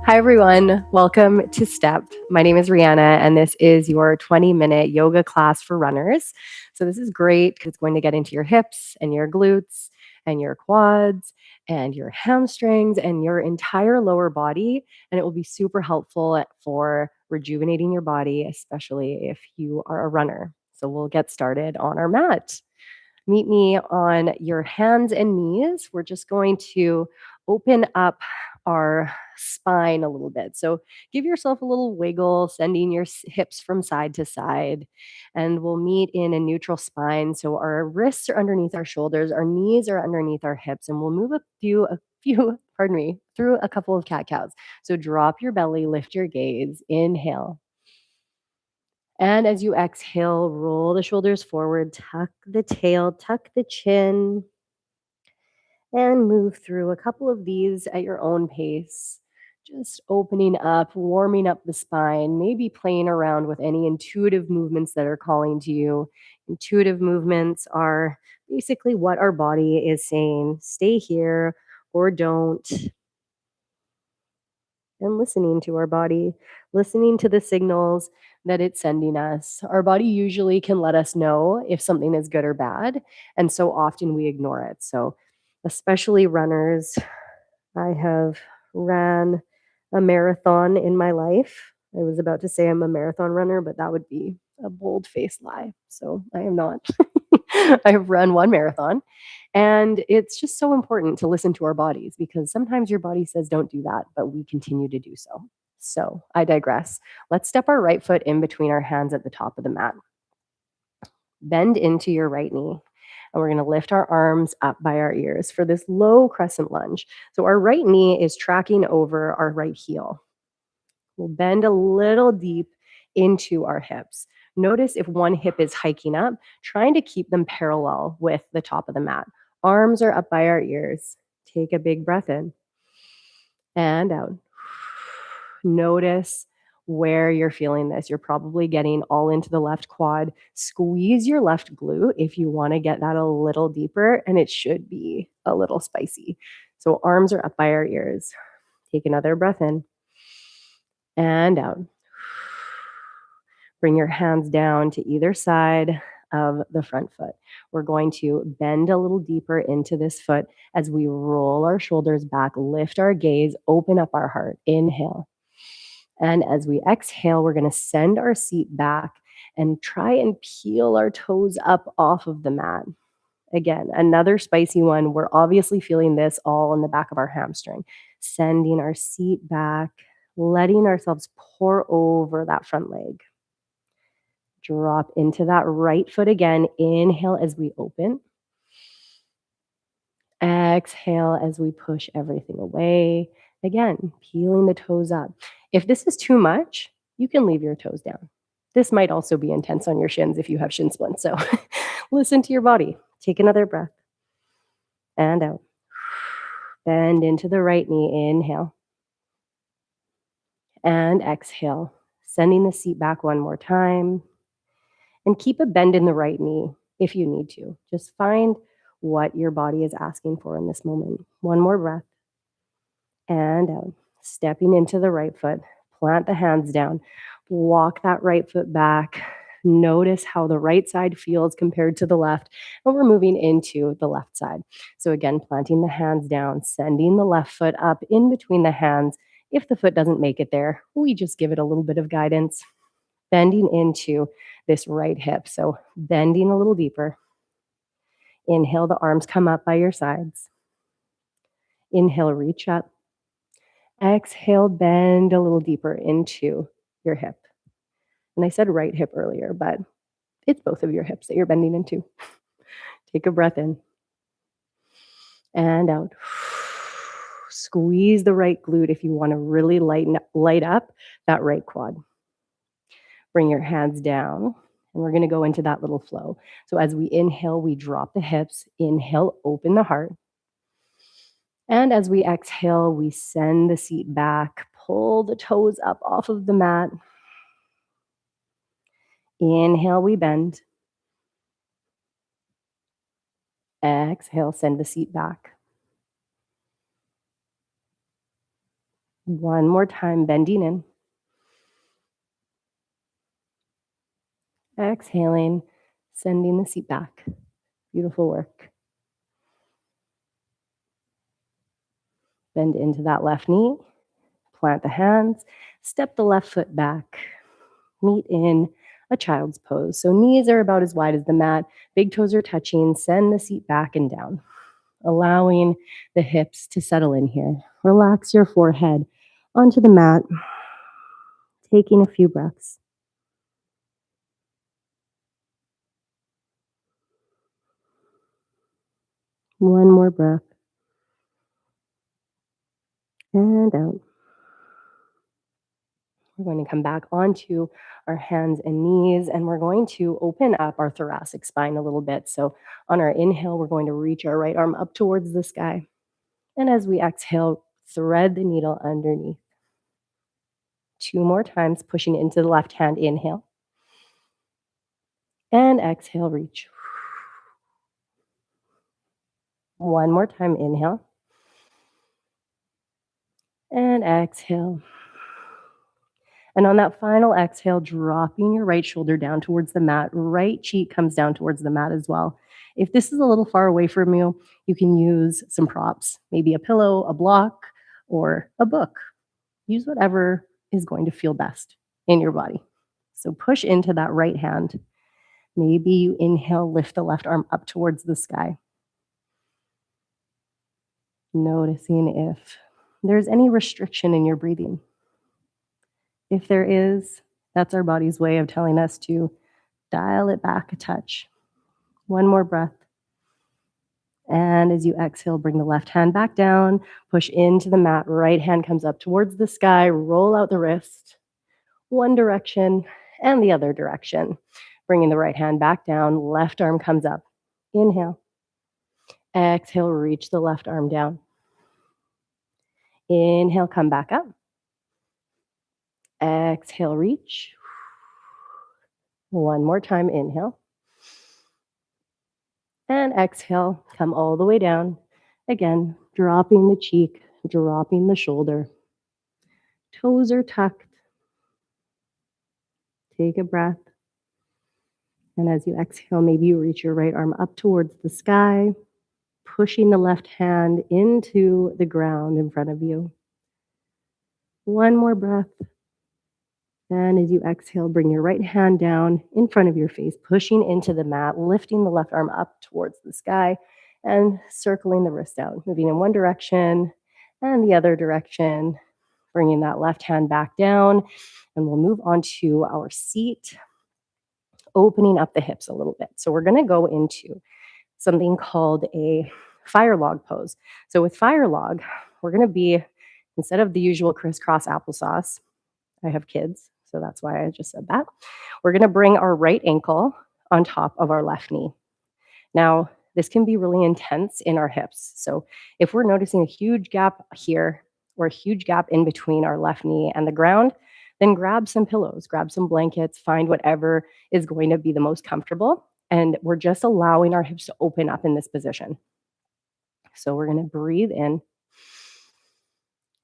Hi, everyone. Welcome to Step. My name is Rheanna, and this is your 20-minute yoga class for runners. So, this is great because it's going to get into your hips and your glutes and your quads and your hamstrings and your entire lower body. And it will be super helpful for rejuvenating your body, especially if you are a runner. So, we'll get started on our mat. Meet me on your hands and knees. We're just going to open up our spine a little bit. So give yourself a little wiggle, sending your hips from side to side, and we'll meet in a neutral spine. So our wrists are underneath our shoulders, our knees are underneath our hips, and we'll move a few, pardon me, through a couple of cat cows. So drop your belly, lift your gaze, inhale. And as you exhale, roll the shoulders forward, tuck the tail, tuck the chin, and move through a couple of these at your own pace. Just opening up, warming up the spine, maybe playing around with any intuitive movements that are calling to you. Intuitive movements are basically what our body is saying stay here or don't, and listening to our body, listening to the signals that it's sending us. Our body usually can let us know if something is good or bad, and so often we ignore it. So, especially runners, I have ran a marathon in my life. I was about to say I'm a marathon runner, but that would be a bold-faced lie. So, I am not. I have run one marathon, and it's just so important to listen to our bodies because sometimes your body says don't do that, but we continue to do so. So I digress. Let's step our right foot in between our hands at the top of the mat. Bend into your right knee. And we're going to lift our arms up by our ears for this low crescent lunge. So our right knee is tracking over our right heel. We'll bend a little deep into our hips. Notice if one hip is hiking up, trying to keep them parallel with the top of the mat. Arms are up by our ears. Take a big breath in and out. Notice where you're feeling this. You're probably getting all into the left quad. Squeeze your left glute if you want to get that a little deeper, and it should be a little spicy. So arms are up by our ears. Take another breath in and out. Bring your hands down to either side of the front foot. We're going to bend a little deeper into this foot as we roll our shoulders back, lift our gaze, open up our heart. Inhale. And as we exhale, we're going to send our seat back and try and peel our toes up off of the mat. Again, another spicy one. We're obviously feeling this all in the back of our hamstring. Sending our seat back, letting ourselves pour over that front leg. Drop into that right foot again. Inhale as we open. Exhale as we push everything away. Again, peeling the toes up. If this is too much, you can leave your toes down. This might also be intense on your shins if you have shin splints. So listen to your body. Take another breath and out. Bend into the right knee. Inhale and exhale. Sending the seat back one more time. And keep a bend in the right knee if you need to. Just find what your body is asking for in this moment. One more breath. And out. Stepping into the right foot. Plant the hands down. Walk that right foot back. Notice how the right side feels compared to the left. And we're moving into the left side. So again, planting the hands down, sending the left foot up in between the hands. If the foot doesn't make it there, we just give it a little bit of guidance. Bending into this right hip. So bending a little deeper. Inhale, the arms come up by your sides. Inhale, reach up. Exhale, bend a little deeper into your hip. And I said right hip earlier, but it's both of your hips that you're bending into. Take a breath in and out. Squeeze the right glute if you want to really light up that right quad. Bring your hands down, and we're going to go into that little flow. So as we inhale, we drop the hips. Inhale, open the heart. And as we exhale, we send the seat back, pull the toes up off of the mat. Inhale, we bend. Exhale, send the seat back. One more time, bending in. Exhaling, sending the seat back. Beautiful work. Bend into that left knee, plant the hands, step the left foot back, meet in a child's pose. So knees are about as wide as the mat, big toes are touching, send the seat back and down, allowing the hips to settle in here. Relax your forehead onto the mat, taking a few breaths. One more breath. And out. We're going to come back onto our hands and knees, and we're going to open up our thoracic spine a little bit. So on our inhale, we're going to reach our right arm up towards the sky. And as we exhale, thread the needle underneath. 2 more times, pushing into the left hand, inhale. And exhale, reach. One more time, inhale. And exhale. And on that final exhale, dropping your right shoulder down towards the mat, right cheek comes down towards the mat as well. If this is a little far away from you, you can use some props, maybe a pillow, a block, or a book. Use whatever is going to feel best in your body. So push into that right hand. Maybe you inhale, lift the left arm up towards the sky. Noticing if there's any restriction in your breathing. If there is, that's our body's way of telling us to dial it back a touch. One more breath. And as you exhale, bring the left hand back down, push into the mat. Right hand comes up towards the sky, roll out the wrist, one direction and the other direction. Bringing the right hand back down, left arm comes up. Inhale. Exhale, reach the left arm down. Inhale, come back up. Exhale, reach. One more time, inhale. And exhale, come all the way down. Again, dropping the cheek, dropping the shoulder. Toes are tucked. Take a breath. And as you exhale, maybe you reach your right arm up towards the sky, pushing the left hand into the ground in front of you. One more breath. And as you exhale, bring your right hand down in front of your face, pushing into the mat, lifting the left arm up towards the sky, and circling the wrist out, moving in one direction and the other direction, bringing that left hand back down. And we'll move on to our seat, opening up the hips a little bit. So we're going to go into something called a fire log pose. So with fire log, we're going to be, instead of the usual crisscross applesauce, I have kids, so that's why I just said that. We're going to bring our right ankle on top of our left knee. Now, this can be really intense in our hips. So if we're noticing a huge gap here or a huge gap in between our left knee and the ground, then grab some pillows, grab some blankets, find whatever is going to be the most comfortable. And we're just allowing our hips to open up in this position. So we're going to breathe in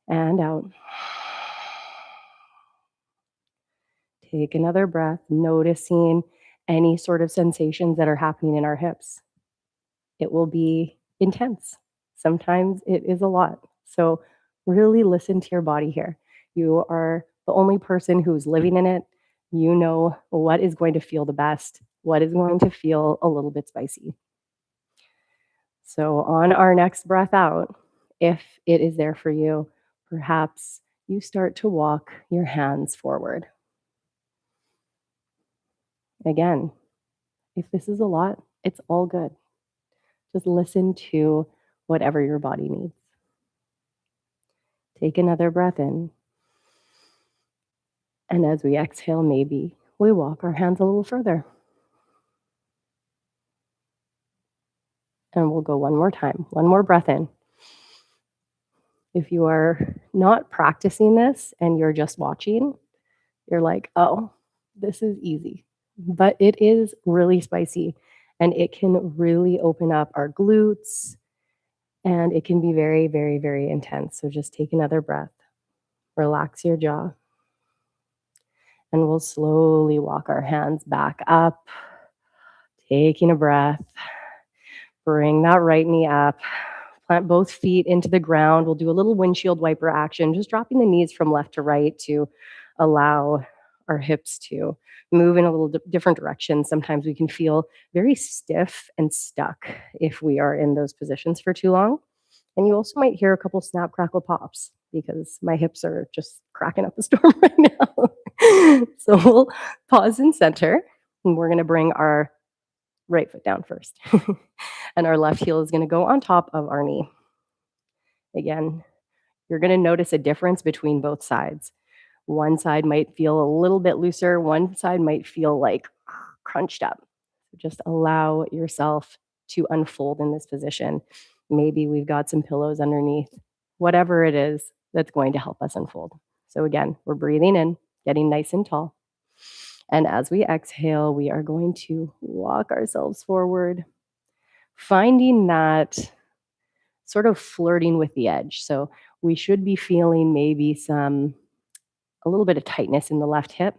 and out. Take another breath, noticing any sort of sensations that are happening in our hips. It will be intense. Sometimes it is a lot. So really listen to your body here. You are the only person who's living in it. You know what is going to feel the best, what is going to feel a little bit spicy. So on our next breath out, if it is there for you, perhaps you start to walk your hands forward. Again, if this is a lot, it's all good. Just listen to whatever your body needs. Take another breath in. And as we exhale, maybe we walk our hands a little further. And we'll go one more time. One more breath in. If you are not practicing this and you're just watching, you're like, oh, this is easy. But it is really spicy and it can really open up our glutes and it can be very, very, very intense. So just take another breath. Relax your jaw. And we'll slowly walk our hands back up, taking a breath. Bring that right knee up. Plant both feet into the ground. We'll do a little windshield wiper action, just dropping the knees from left to right to allow our hips to move in a little different direction. Sometimes we can feel very stiff and stuck if we are in those positions for too long. And you also might hear a couple snap, crackle, pops because my hips are just cracking up a storm right now. So we'll pause in center, and we're going to bring our right foot down first. And our left heel is going to go on top of our knee. Again, you're going to notice a difference between both sides. One side might feel a little bit looser, one side might feel like crunched up. Just allow yourself to unfold in this position. Maybe we've got some pillows underneath, whatever it is that's going to help us unfold. So again, we're breathing in, getting nice and tall. And as we exhale, we are going to walk ourselves forward, finding that sort of flirting with the edge. So we should be feeling maybe a little bit of tightness in the left hip.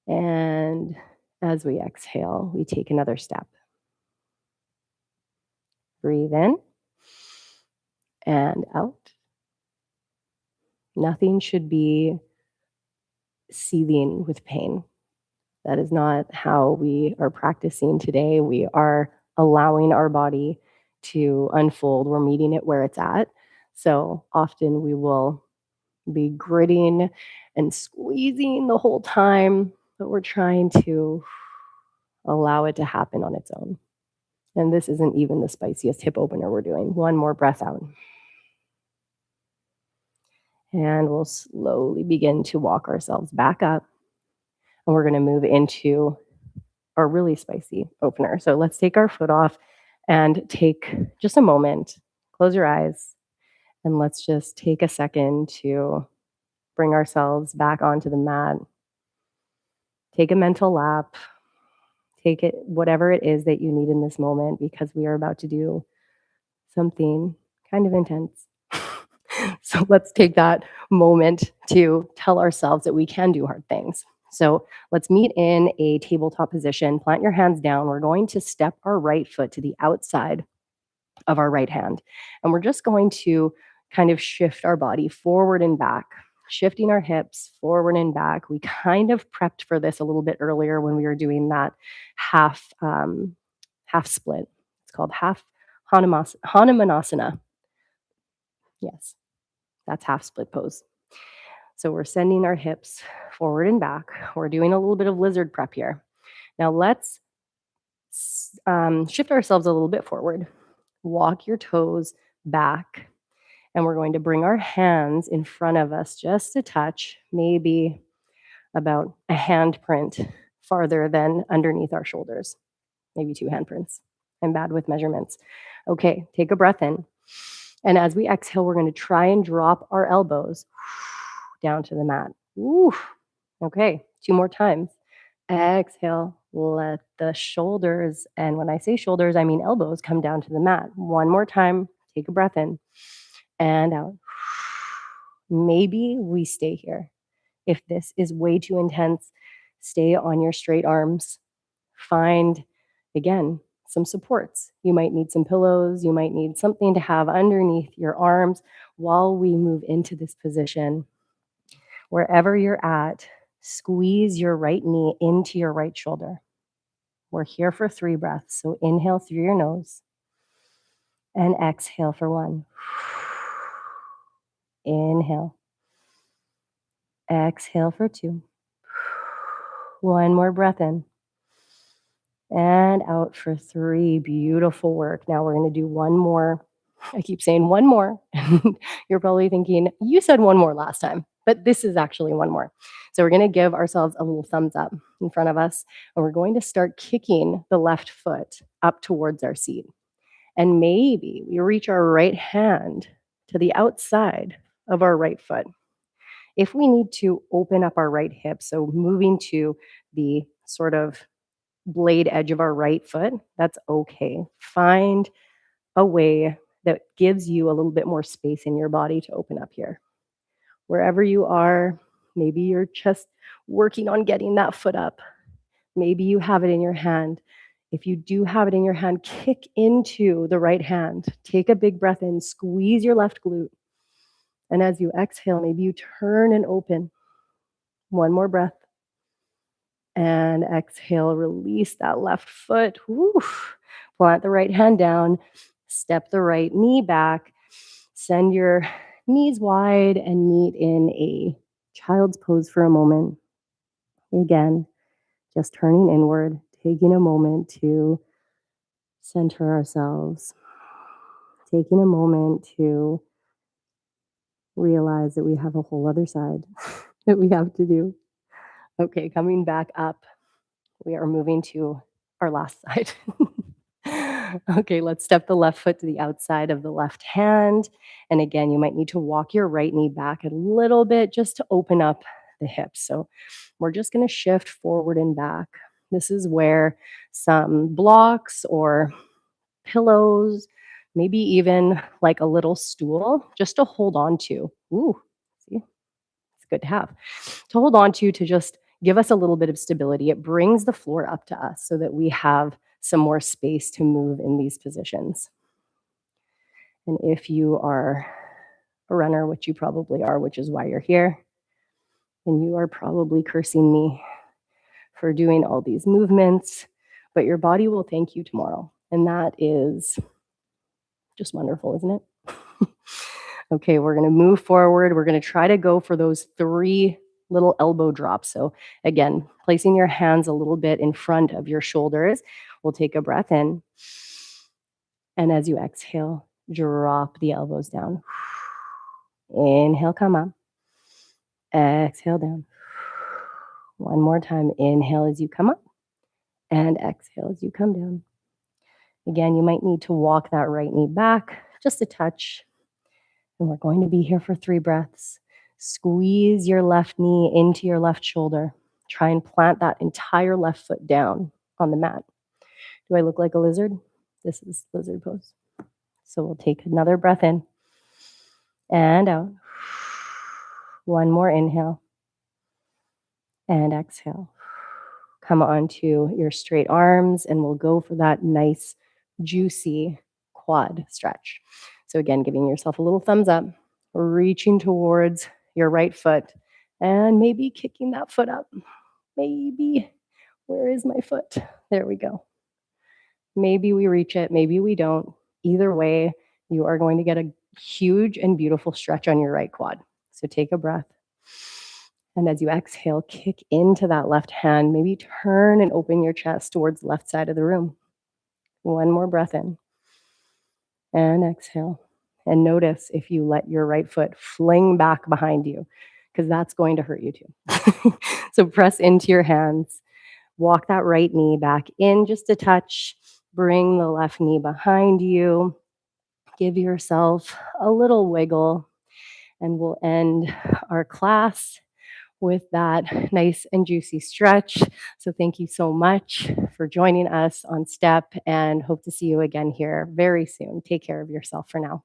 And as we exhale, we take another step. Breathe in and out. Nothing should be seething with pain. That is not how we are practicing today. We are allowing our body to unfold. We're meeting it where it's at. So often we will be gritting and squeezing the whole time, but we're trying to allow it to happen on its own. And this isn't even the spiciest hip opener we're doing. One more breath out. And we'll slowly begin to walk ourselves back up. And we're going to move into our really spicy opener. So let's take our foot off and take just a moment. Close your eyes. And let's just take a second to bring ourselves back onto the mat. Take a mental lap. Take it, whatever it is that you need in this moment, because we are about to do something kind of intense. So let's take that moment to tell ourselves that we can do hard things. So let's meet in a tabletop position. Plant your hands down. We're going to step our right foot to the outside of our right hand. And we're just going to kind of shift our body forward and back, shifting our hips forward and back. We kind of prepped for this a little bit earlier when we were doing that half split. It's called half Hanumanasana. Yes, that's half split pose. So we're sending our hips forward and back. We're doing a little bit of lizard prep here. Now let's shift ourselves a little bit forward. Walk your toes back. And we're going to bring our hands in front of us just a touch, maybe about a handprint farther than underneath our shoulders. Maybe 2 handprints. I'm bad with measurements. Okay, take a breath in. And as we exhale, we're going to try and drop our elbows down to the mat. Ooh. Okay, 2 more times. Exhale, let the shoulders, and when I say shoulders, I mean elbows, come down to the mat. 1 more time. Take a breath in and out. Maybe we stay here. If this is way too intense, stay on your straight arms. Find, again, some supports. You might need some pillows. You might need something to have underneath your arms while we move into this position. Wherever you're at, squeeze your right knee into your right shoulder. We're here for 3 breaths. So inhale through your nose and exhale for 1. Inhale. Exhale for 2. 1 more breath in. And out for 3. Beautiful work. Now we're going to do 1 more. I keep saying 1 more. You're probably thinking, you said 1 more last time, but this is actually 1 more. So we're going to give ourselves a little thumbs up in front of us, and we're going to start kicking the left foot up towards our seat. And maybe we reach our right hand to the outside of our right foot. If we need to open up our right hip, so moving to the sort of blade edge of our right foot, that's okay. Find a way that gives you a little bit more space in your body to open up here. Wherever you are, maybe you're just working on getting that foot up. Maybe you have it in your hand. If you do have it in your hand, kick into the right hand. Take a big breath in, squeeze your left glute. And as you exhale, maybe you turn and open. One more breath. And exhale, release that left foot. Woo. Plant the right hand down, step the right knee back, send your knees wide and meet in a child's pose for a moment. Again, just turning inward, taking a moment to center ourselves, taking a moment to realize that we have a whole other side that we have to do. Okay, coming back up, we are moving to our last side. Okay, let's step the left foot to the outside of the left hand. And again, you might need to walk your right knee back a little bit just to open up the hips. So we're just going to shift forward and back. This is where some blocks or pillows, maybe even like a little stool, just to hold on to. Ooh, see, it's good to have. To hold on to just give us a little bit of stability. It brings the floor up to us so that we have some more space to move in these positions. And if you are a runner, which you probably are, which is why you're here, and you are probably cursing me for doing all these movements, but your body will thank you tomorrow. And that is just wonderful, isn't it? Okay, we're going to move forward. We're going to try to go for those 3 little elbow drops. So again, placing your hands a little bit in front of your shoulders. We'll take a breath in. And as you exhale, drop the elbows down. Inhale, come up. Exhale down. One more time. Inhale as you come up. And exhale as you come down. Again, you might need to walk that right knee back just a touch. And we're going to be here for 3 breaths. Squeeze your left knee into your left shoulder. Try and plant that entire left foot down on the mat. Do I look like a lizard? This is lizard pose. So we'll take another breath in and out. One more inhale and exhale. Come onto your straight arms and we'll go for that nice, juicy quad stretch. So again, giving yourself a little thumbs up, reaching towards your right foot and maybe kicking that foot up. Maybe, where is my foot? There we go. Maybe we reach it, maybe we don't. Either way, you are going to get a huge and beautiful stretch on your right quad. So take a breath. And as you exhale, kick into that left hand. Maybe turn and open your chest towards the left side of the room. One more breath in. And exhale. And notice if you let your right foot fling back behind you, because that's going to hurt you too. So press into your hands. Walk that right knee back in just a touch. Bring the left knee behind you. Give yourself a little wiggle. And we'll end our class with that nice and juicy stretch. So thank you so much for joining us on STEP and hope to see you again here very soon. Take care of yourself for now.